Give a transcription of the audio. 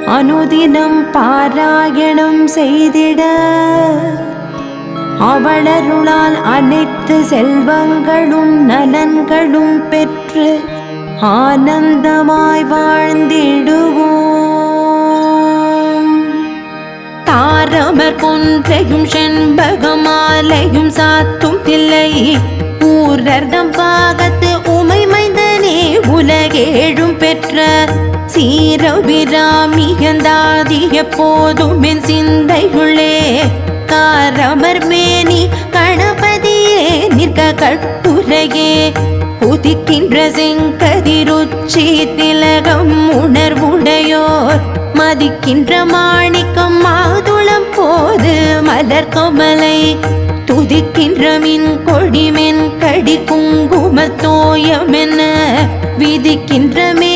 அனுதினம் பாராயணம் செய்திட அவளருளால் அனைத்து செல்வங்களும் நலன்களும் பெற்று ஆனந்தமாய் வாழ்ந்திடுவோம். தாரமர் கொன்றையும் செண்பகமாலையும் சாத்தும் தில்லை ஊரர்தம் பாகத்து உமை மைந்தனே உலகேழும் பெற்ற சீரவிராமியந்தாதிய போதும் என் சிந்தையுள்ளே காரமர் மேனி கணபதியே நிற்க கட்டுரையே உதிக்கின்ற செங்கதிருச்சி திலகம் உணர்வுடையோர் மதிக்கின்ற மாணிக்கம் மாதுளம் போது மலர் கமலை துதிக்கின்ற மின் கொடிமென் கடி குங்குமத்தோயம் என விதிக்கின்ற மே